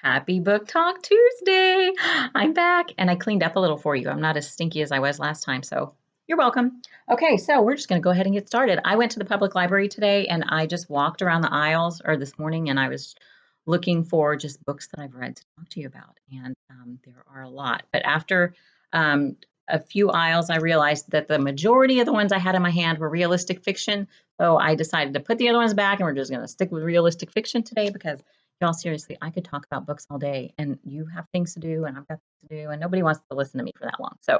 Happy Book Talk Tuesday. I'm back and I cleaned up a little for you. I'm not as stinky as I was last time, so you're welcome. Okay, so we're just going to go ahead and get started. I went to the public library today and I just walked around the aisles or this morning and I was looking for just books that I've read to talk to you about. And there are a lot. But after um, a few aisles, I realized that the majority of the ones I had in my hand were realistic fiction. So I decided to put the other ones back and we're just going to stick with realistic fiction today because y'all, seriously, I could talk about books all day, and you have things to do, and I've got things to do, and nobody wants to listen to me for that long. So,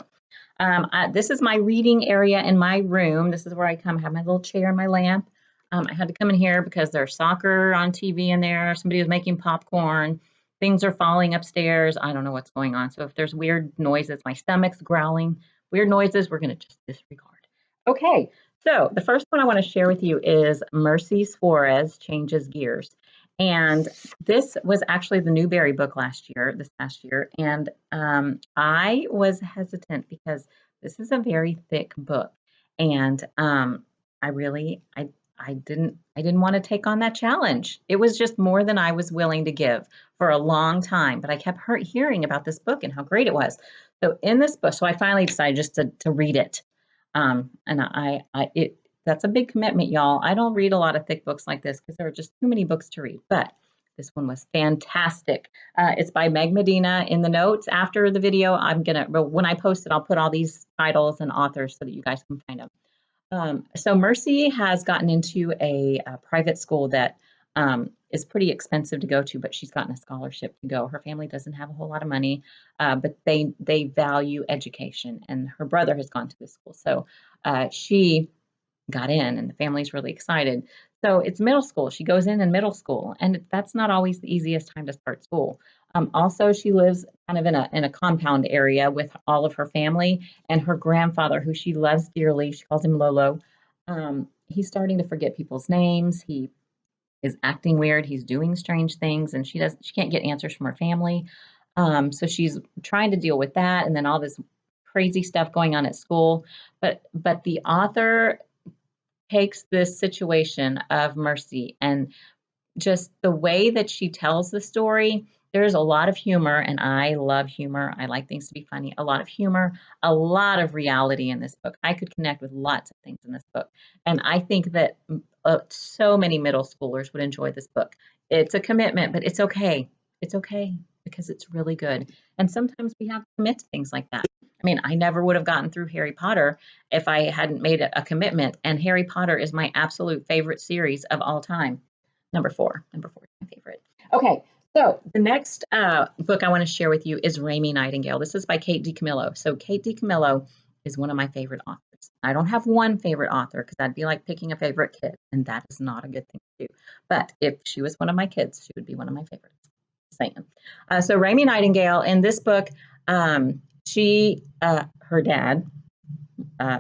this is my reading area in my room. This is where I come, have my little chair and my lamp. I had to come in here because there's soccer on TV in there. Somebody was making popcorn. Things are falling upstairs. I don't know what's going on. So if there's weird noises, my stomach's growling, weird noises, we're going to just disregard. Okay, so the first one I want to share with you is Merci Suarez Changes Gears. And this was actually the Newbery book this past year, and I was hesitant because this is a very thick book, and I didn't want to take on that challenge. It was just more than I was willing to give for a long time, but I kept hearing about this book and how great it was. So in this book, so I finally decided just to read it, and that's a big commitment, y'all. I don't read a lot of thick books like this because there are just too many books to read, but this one was fantastic. It's by Meg Medina. In the notes after the video, but when I post it, I'll put all these titles and authors so that you guys can find them. So Merci has gotten into a private school that is pretty expensive to go to, but she's gotten a scholarship to go. Her family doesn't have a whole lot of money, but they value education, and her brother has gone to this school. So she got in, and the family's really excited. So it's middle school. She goes in middle school, and that's not always the easiest time to start school. Also, she lives kind of in a compound area with all of her family and her grandfather, who she loves dearly. She calls him Lolo. He's starting to forget people's names. He is acting weird. He's doing strange things, and she can't get answers from her family. So she's trying to deal with that, and then all this crazy stuff going on at school. But the author takes this situation of Merci and just the way that she tells the story. There's a lot of humor, and I love humor. I like things to be funny. A lot of humor, a lot of reality in this book. I could connect with lots of things in this book. And I think that so many middle schoolers would enjoy this book. It's a commitment, but it's okay. It's okay because it's really good. And sometimes we have to commit to things like that. I mean, I never would have gotten through Harry Potter if I hadn't made a commitment. And Harry Potter is my absolute favorite series of all time. Number four. Number four is my favorite. Okay, so the next book I want to share with you is Raymie Nightingale. This is by Kate DiCamillo. So Kate DiCamillo is one of my favorite authors. I don't have one favorite author because that'd be like picking a favorite kid, and that is not a good thing to do. But if she was one of my kids, she would be one of my favorites. Saying. So Raymie Nightingale in this book, her dad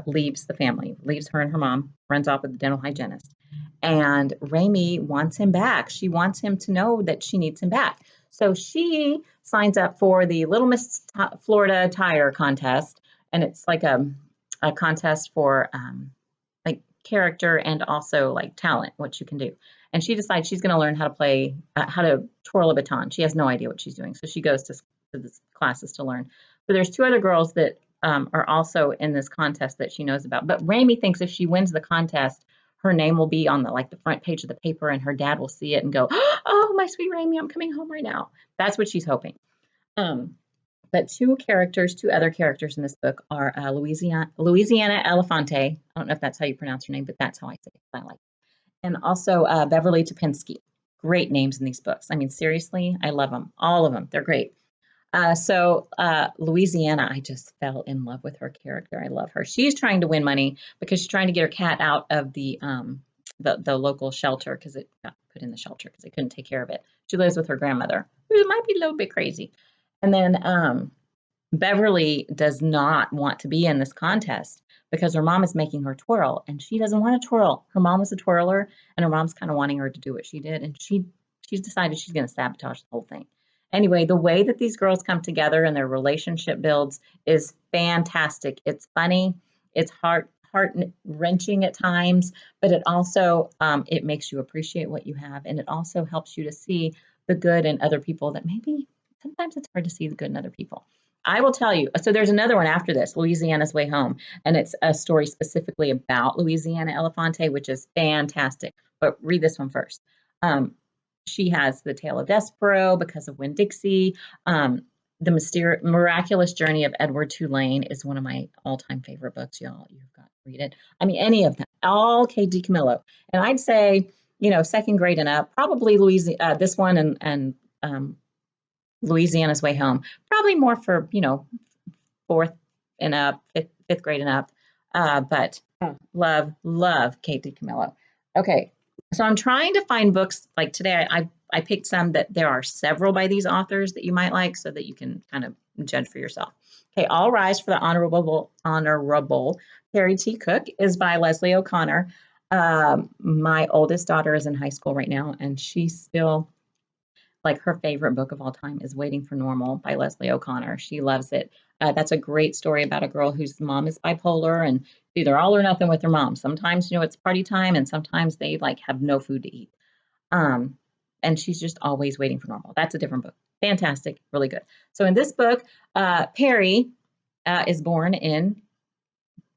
leaves the family, leaves her and her mom, runs off with the dental hygienist. And Raymie wants him back. She wants him to know that she needs him back. So she signs up for the Little Miss Florida Tire contest. And it's like a contest for like character and also like talent, what you can do. And she decides she's going to learn how to twirl a baton. She has no idea what she's doing. So she goes to this classes to learn. So there's two other girls that are also in this contest that she knows about. But Raymie thinks if she wins the contest, her name will be on the front page of the paper, and her dad will see it and go, "Oh, my sweet Raymie, I'm coming home right now." That's what she's hoping. But two other characters in this book are Louisiana Elefante. I don't know if that's how you pronounce her name, but that's how I say it. I like it. And also Beverly Topinski. Great names in these books. I mean, seriously, I love them. All of them. They're great. Louisiana, I just fell in love with her character. I love her. She's trying to win money because she's trying to get her cat out of the local shelter because it got put in the shelter because they couldn't take care of it. She lives with her grandmother, who might be a little bit crazy. And then Beverly does not want to be in this contest because her mom is making her twirl, and she doesn't want to twirl. Her mom was a twirler, and her mom's kind of wanting her to do what she did, and she's decided she's going to sabotage the whole thing. Anyway, the way that these girls come together and their relationship builds is fantastic. It's funny, it's heart-wrenching at times, but it also it makes you appreciate what you have, and it also helps you to see the good in other people that maybe sometimes it's hard to see the good in other people. I will tell you. So there's another one after this, Louisiana's Way Home, and it's a story specifically about Louisiana Elefante, which is fantastic. But read this one first. Um, she has the Tale of Despero because of Winn-Dixie. The Miraculous Journey of Edward Tulane is one of my all-time favorite books, y'all. You've got to read it. I mean, any of them, all Kate DiCamillo. And I'd say, second grade and up, probably this one and Louisiana's Way Home, probably more for, fourth and up, fifth grade and up. But love Kate DiCamillo. Okay, so I'm trying to find books like today. I picked some that there are several by these authors that you might like, so that you can kind of judge for yourself. Okay, All Rise for the Honorable Harry T. Cook is by Leslie O'Connor. My oldest daughter is in high school right now, and she's still like her favorite book of all time is Waiting for Normal by Leslie O'Connor. She loves it. That's a great story about a girl whose mom is bipolar and either all or nothing with her mom. Sometimes, it's party time, and sometimes they like have no food to eat. And she's just always waiting for normal. That's a different book. Fantastic, really good. So in this book, Perry is born in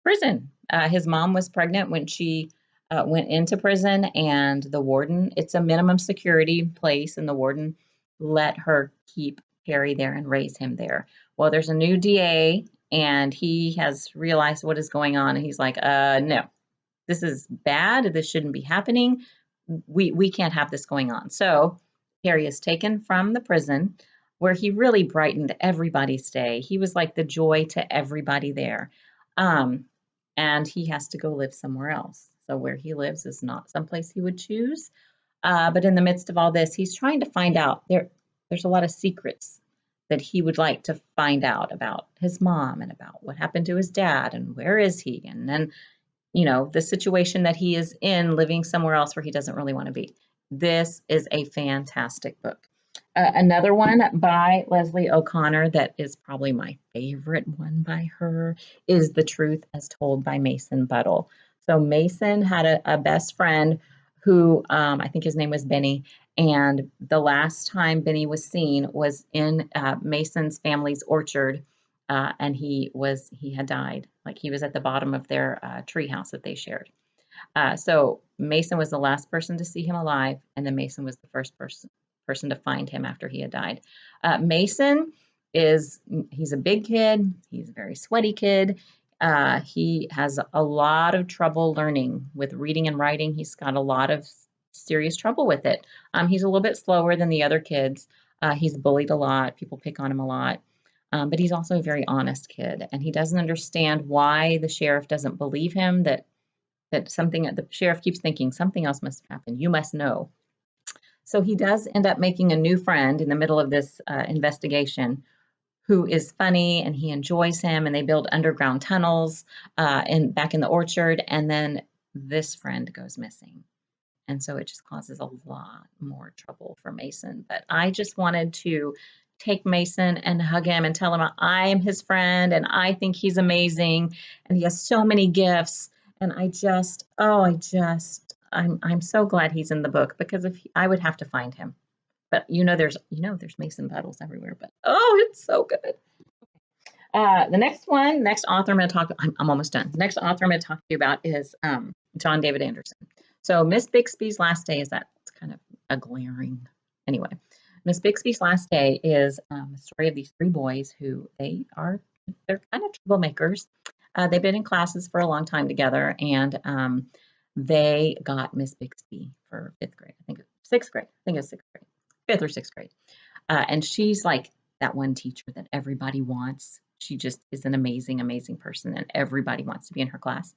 prison. His mom was pregnant when she went into prison, and the warden, it's a minimum security place, and the warden let her keep Perry there and raise him there. Well, there's a new DA, and he has realized what is going on, and he's like, no, this is bad. This shouldn't be happening. We can't have this going on. So Perry is taken from the prison, where he really brightened everybody's day. He was like the joy to everybody there. And he has to go live somewhere else. So where he lives is not someplace he would choose. But in the midst of all this, he's trying to find out. There's a lot of secrets that he would like to find out about his mom and about what happened to his dad and where is he, and then the situation that he is in, living somewhere else where he doesn't really want to be. This is a fantastic book. Another one by Leslie O'Connor that is probably my favorite one by her is The Truth as Told by Mason Buttle. So Mason had a best friend who I think his name was Benny, and the last time Benny was seen was in Mason's family's orchard, and he had died. Like he was at the bottom of their tree house that they shared. So Mason was the last person to see him alive, and then Mason was the first person to find him after he had died. Mason he's a big kid. He's a very sweaty kid. He has a lot of trouble learning with reading and writing. He's got a lot of serious trouble with it. He's a little bit slower than the other kids. He's bullied a lot. People pick on him a lot. But he's also a very honest kid, and he doesn't understand why the sheriff doesn't believe him, that the sheriff keeps thinking something else must have happened. You must know. So he does end up making a new friend in the middle of this investigation who is funny, and he enjoys him, and they build underground tunnels back in the orchard, and then this friend goes missing. And so it just causes a lot more trouble for Mason. But I just wanted to take Mason and hug him and tell him I am his friend and I think he's amazing and he has so many gifts. And I'm so glad he's in the book, because I would have to find him. But there's Mason Buttles everywhere. But it's so good. The next author I'm going to talk. I'm almost done. The next author I'm going to talk to you about is John David Anderson. So Miss Bixby's Last Day is it's kind of a glaring. Anyway, Miss Bixby's Last Day is a story of these three boys who they're kind of troublemakers. They've been in classes for a long time together, and they got Miss Bixby for fifth grade. I think sixth grade. Fifth or sixth grade. And she's like that one teacher that everybody wants. She just is an amazing, amazing person, and everybody wants to be in her class.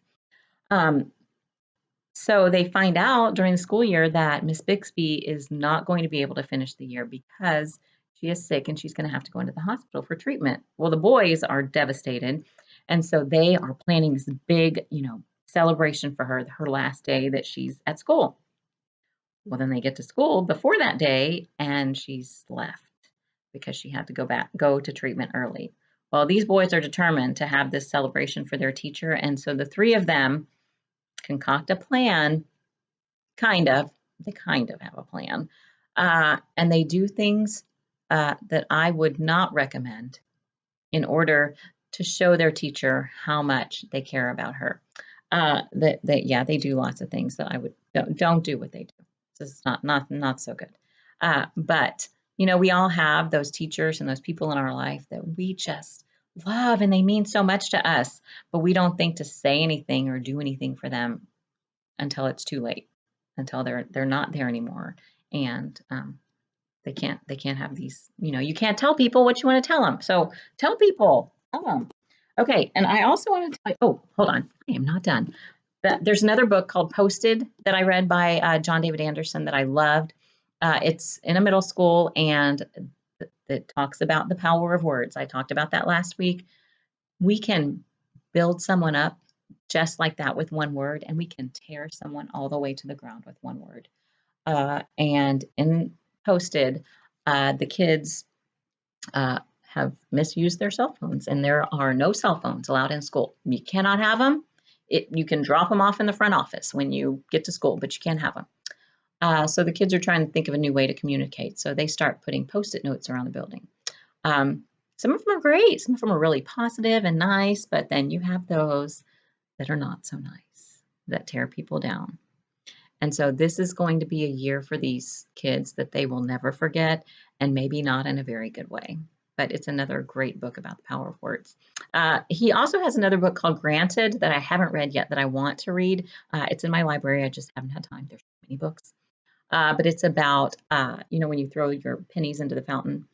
So they find out during the school year that Miss Bixby is not going to be able to finish the year because she is sick and she's going to have to go into the hospital for treatment. Well, the boys are devastated, and so they are planning this big, celebration for her last day that she's at school. Well, then they get to school before that day, and she's left because she had to go to treatment early. Well, these boys are determined to have this celebration for their teacher, and so the three of them concoct a plan. They kind of have a plan. And they do things that I would not recommend in order to show their teacher how much they care about her. Yeah, they do lots of things that I would don't do what they do. This is not so good. But we all have those teachers and those people in our life that we just love, and they mean so much to us, but we don't think to say anything or do anything for them until it's too late, until they're not there anymore, and they can't have these. You can't tell people what you want to tell them. So tell them. Okay, and I also want to tell you. Oh, hold on, I am not done. There's another book called Posted that I read by John David Anderson that I loved. It's in a middle school, and it talks about the power of words. I talked about that last week. We can build someone up just like that with one word, and we can tear someone all the way to the ground with one word. And in Posted, the kids have misused their cell phones, and there are no cell phones allowed in school. You cannot have them. You can drop them off in the front office when you get to school, but you can't have them. So the kids are trying to think of a new way to communicate. So they start putting Post-it notes around the building. Some of them are great. Some of them are really positive and nice, but then you have those that are not so nice, that tear people down. And so this is going to be a year for these kids that they will never forget, and maybe not in a very good way. But it's another great book about the power of words. He also has another book called Granted that I haven't read yet that I want to read. It's in my library. I just haven't had time. There's so many books. But it's about, when you throw your pennies into the fountain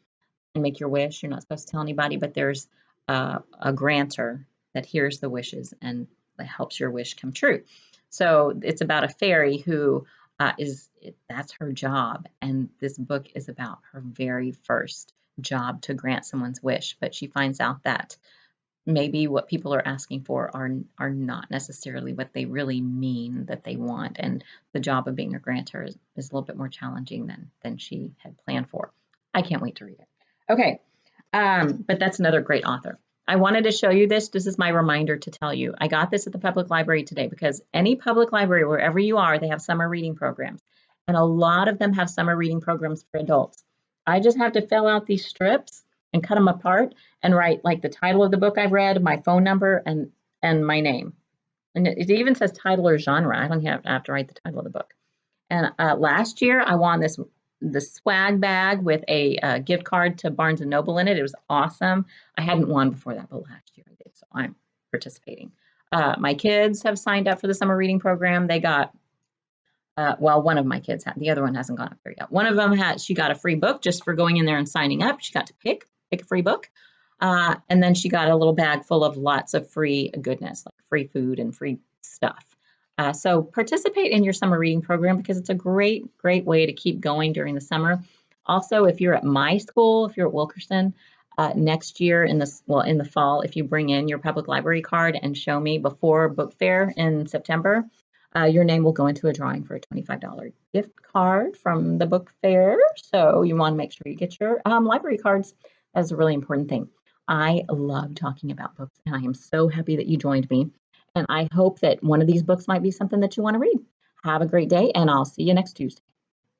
and make your wish, you're not supposed to tell anybody, but there's a grantor that hears the wishes and helps your wish come true. So it's about a fairy who that's her job. And this book is about her very first job to grant someone's wish. But she finds out that maybe what people are asking for are not necessarily what they really mean that they want. And the job of being a grantor is a little bit more challenging than she had planned for. I can't wait to read it. Okay, but that's another great author. I wanted to show you this. This is my reminder to tell you. I got this at the public library today because any public library, wherever you are, they have summer reading programs. And a lot of them have summer reading programs for adults. I just have to fill out these strips and cut them apart and write like the title of the book I've read, my phone number, and my name. And it even says title or genre. I don't have to write the title of the book. And last year I won the swag bag with a gift card to Barnes & Noble in it. It was awesome. I hadn't won before that, but last year I did, so I'm participating. My kids have signed up for the summer reading program. They got, one of my kids had. The other one hasn't gone up there yet. One of them she got a free book just for going in there and signing up. She got to pick a free book. And then she got a little bag full of lots of free goodness, like free food and free stuff. So participate in your summer reading program because it's a great way to keep going during the summer. Also, if you're at my school, if you're at Wilkerson, next year in the fall, if you bring in your public library card and show me before book fair in September, your name will go into a drawing for a $25 gift card from the book fair. So you want to make sure you get your library cards. That's a really important thing. I love talking about books, and I am so happy that you joined me. And I hope that one of these books might be something that you want to read. Have a great day, and I'll see you next Tuesday.